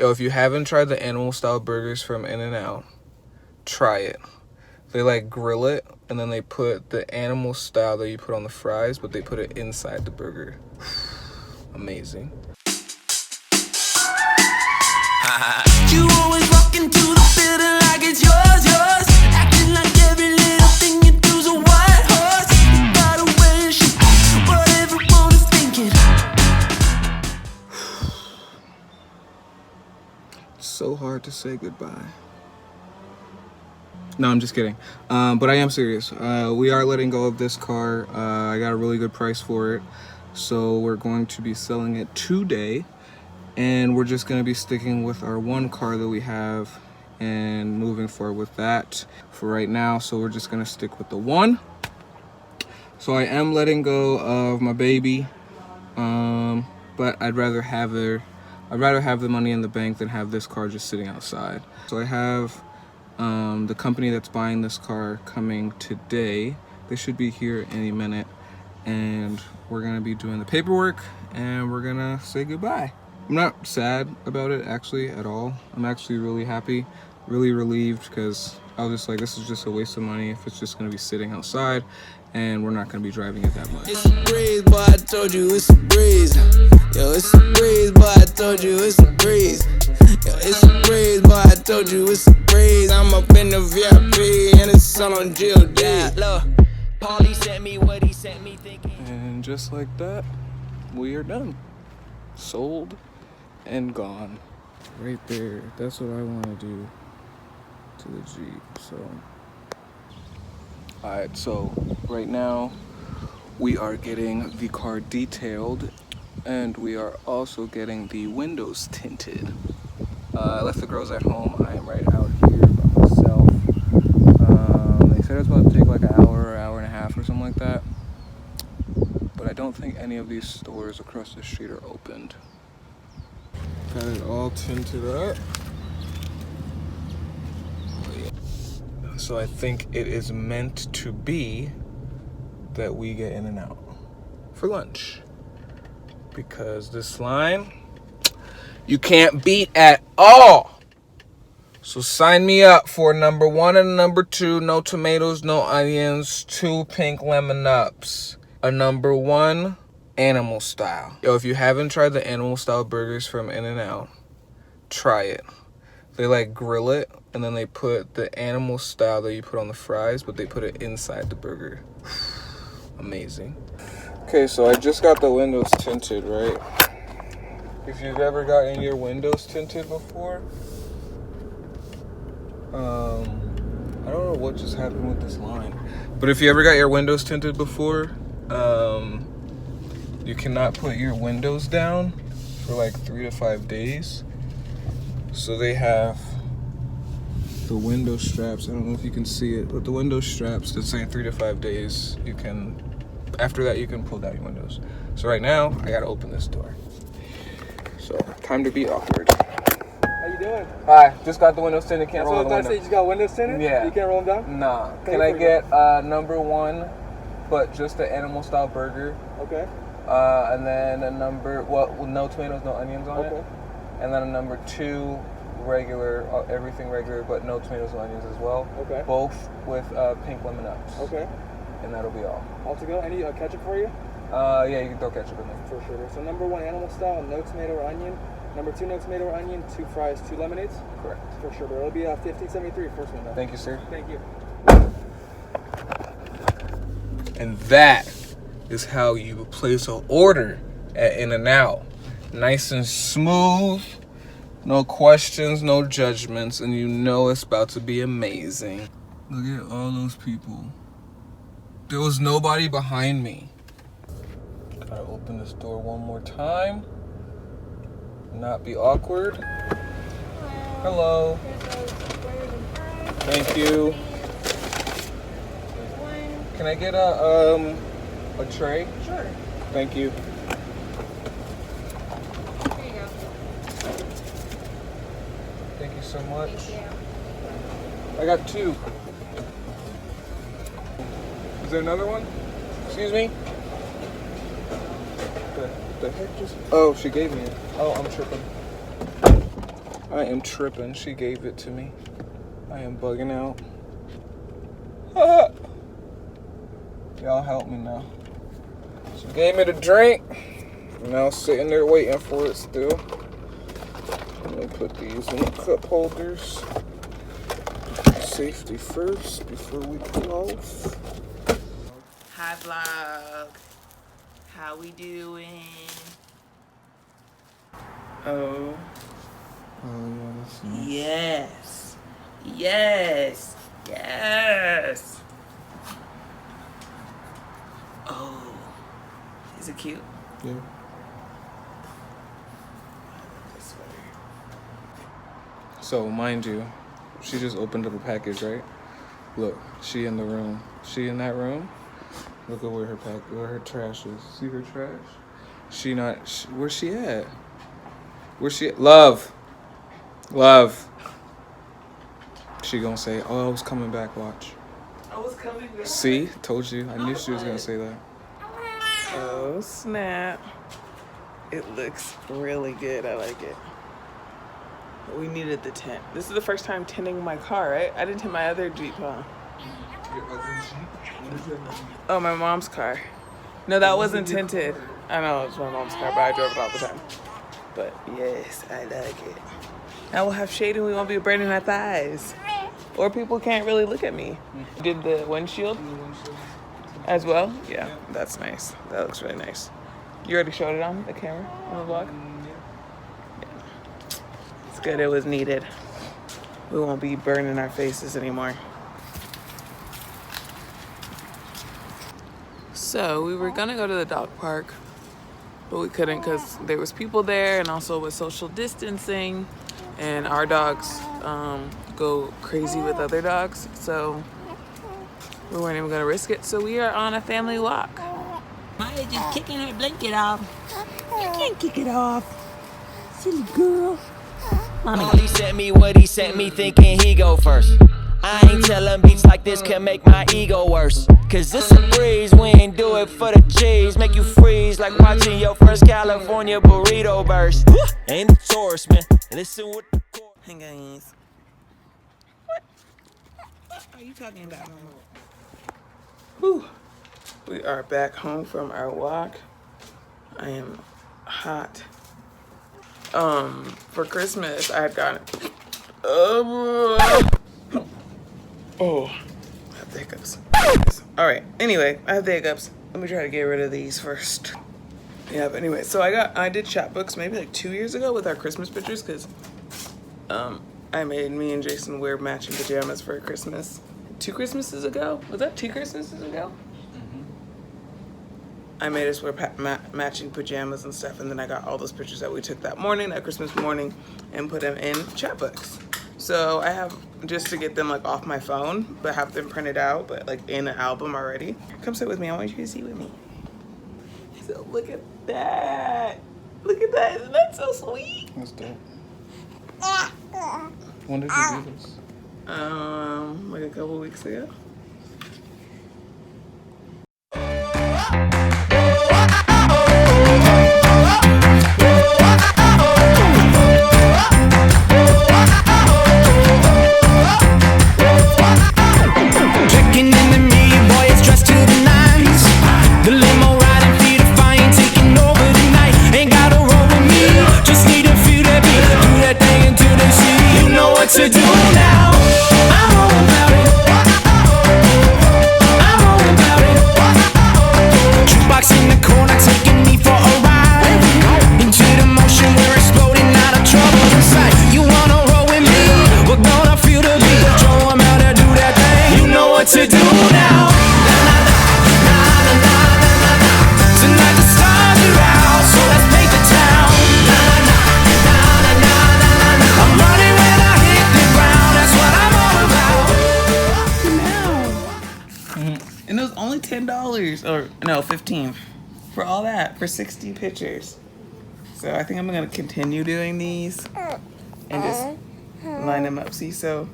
Yo, if you haven't tried the animal style burgers from In-N-Out, try it. They like grill it and then they put the animal style that you put on the fries, but they put it inside the burger. Amazing. You always walk into the building like it's yours, yours. Acting like every little thing you do's a white horse. You got away and shit, what everyone is thinking. It's so hard to say goodbye. No, I'm just kidding. But I am serious. We are letting go of this car. I got a really good price for it. So we're going to be selling it today. And we're just going to be sticking with our one car that we have and moving forward with that for right now. So we're just going to stick with the one. So I am letting go of my baby. But I'd rather have the money in the bank than have this car just sitting outside. So I have the company that's buying this car coming today. They should be here any minute. And we're going to be doing the paperwork and we're going to say goodbye. I'm not sad about it actually at all. I'm actually really happy, really relieved, because I was just like, this is just a waste of money if it's just gonna be sitting outside and we're not gonna be driving it that much. It's a breeze, boy, I told you it's a breeze. Yo, it's a breeze, boy, I told you it's a breeze. Yo, it's a breeze, boy, I told you it's a breeze. I'm up in the VIP and it's all on GOD. Look, Paulie sent me what he sent me thinking. And just like that, we are done. Sold and gone. Right there. That's what I want to do to the Jeep. So alright, so right now we are getting the car detailed and we are also getting the windows tinted. I left the girls at home. I am right out here by myself. They said it was about to take like an hour and a half or something like that, but I don't think any of these stores across the street are opened. Got it all tinted up. So I think it is meant to be that we get In-N-Out for lunch. Because this line, you can't beat at all. So sign me up for number 1 and number 2, no tomatoes, no onions, 2 pink lemon ups. A number 1, animal style. Yo, if you haven't tried the animal style burgers from In-N-Out, try it. They like grill it and then they put the animal style that you put on the fries, but they put it inside the burger. Amazing. Okay, so I just got the windows tinted, right? If you've ever gotten your windows tinted before, I don't know what just happened with this line, but if you ever got your windows tinted before, you cannot put your windows down for like 3 to 5 days. So they have the window straps. I don't know if you can see it, but the window straps that say 3 to 5 days, you can, after that you can pull down your windows. So right now, I gotta open this door. So, time to be awkward. How you doing? Hi, just got the windows tinted, can't That's roll what the I was window. you just got windows tinted? Yeah. You can't roll them down? Nah. Okay, Can I for get number 1, but just the animal style burger? Okay. And then a number, well, no tomatoes, no onions on it. And then a number 2, regular, everything regular, but no tomatoes, no onions as well. Okay. Both with pink lemon ups. Okay. And that'll be all. All to go? Any ketchup for you? Yeah, you can throw ketchup in there. For sure. So number 1, animal style, no tomato or onion. Number 2, no tomato or onion, 2 fries, 2 lemonades. Correct. For sure, but it'll be $15.73 first one though. Thank you, sir. Thank you. And that is how you place an order at In-N-Out. Nice and smooth, no questions, no judgments, and you know it's about to be amazing. Look at all those people. There was nobody behind me. Gotta open this door one more time. Not be awkward. Hello. Thank you. Can I get a tray? Sure. Thank you. Here you go. Thank you so much. Thank you. I got 2. Is there another one? Excuse me? What the heck just... Oh, she gave me it. Oh, I'm tripping. I am tripping. She gave it to me. I am bugging out. Y'all help me now. She gave me the drink. I'm now sitting there waiting for it still. I'm gonna put these in the cup holders. Safety first before we pull off. Hi vlog. How we doing? Oh. Oh, yeah, that's nice. Yes. Yes. Yes. Oh. Is it cute? Yeah. This sweater. So, mind you, she just opened up a package, right? Look, she in the room. She in that room. Look at where her trash is. See her trash? She not. Where's she at? Where's she at? Love. Love. She gonna say, "Oh, I was coming back. Watch." I was coming back. See, told you. I knew she was gonna say that. Oh snap. It looks really good. I like it. We needed the tint. This is the first time tinting my car, right? I didn't tint my other Jeep, huh? Your other Jeep? Oh, my mom's car. No, that wasn't tinted. I know, it's my mom's car, but I drove it all the time. But yes, I like it. Now we'll have shade and we won't be burning our thighs. Or people can't really look at me. Did the windshield as well? Yeah, that's nice. That looks really nice. You already showed it on the camera, on the vlog? Yeah. It's good, it was needed. We won't be burning our faces anymore. So we were gonna go to the dog park, but we couldn't because there was people there and also with social distancing, and our dogs go crazy with other dogs, so we weren't even gonna risk it. So we are on a family walk. Maya just kicking her blanket off. You can't kick it off. Silly girl. Mommy. He sent me what he sent me thinking he go first. I ain't tellin' beats like this can make my ego worse. Cause it's a breeze, we ain't do it for the cheese. Make you freeze like watching your first California burrito burst. Ain't the tourist, man. Listen what the chorus. Hey guys. What are you talking about, Mama? Whew. We are back home from our walk. I am hot. For Christmas, I had gotten. Oh, I have the hiccups. All right. Anyway, I have the hiccups. Let me try to get rid of these first. Yeah, but anyway, so I did chapbooks maybe like 2 years ago with our Christmas pictures because I made me and Jason wear matching pajamas for Christmas. 2 Christmases ago? Was that 2 Christmases ago? I made us wear matching pajamas and stuff, and then I got all those pictures that we took that morning, that Christmas morning, and put them in chapbooks. So I have, just to get them like off my phone, but have them printed out, but like in an album already. Come sit with me, I want you to see with me. So look at that. Look at that, isn't that so sweet? That's dope. When did you do this? Like a couple weeks ago. To do now, I'm all about it. I'm all about it. Jukebox in the corner, taking me for a ride. Into the motion, we're exploding out of trouble inside. You wanna roll with me? We're gonna feel the beat. Show 'em how to do that thing. You know what to do now. Tonight the stars are out, so let's paint the town. I'm running when I hit the ground. That's what I'm all about. And it was only $10, or no, 15 for all that, for 60 pictures. So I think I'm gonna continue doing these and just line them up. See, so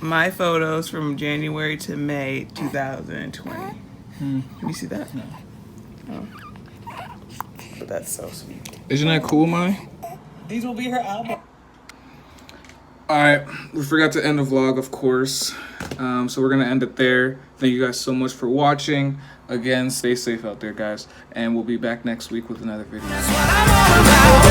my photos from January to May 2020. Can you see that? No. Oh. But that's so sweet. Isn't that cool, Mai? These will be her album. Alright, we forgot to end the vlog, of course. So we're gonna end it there. Thank you guys so much for watching. Again, stay safe out there, guys. And we'll be back next week with another video. What I'm all about.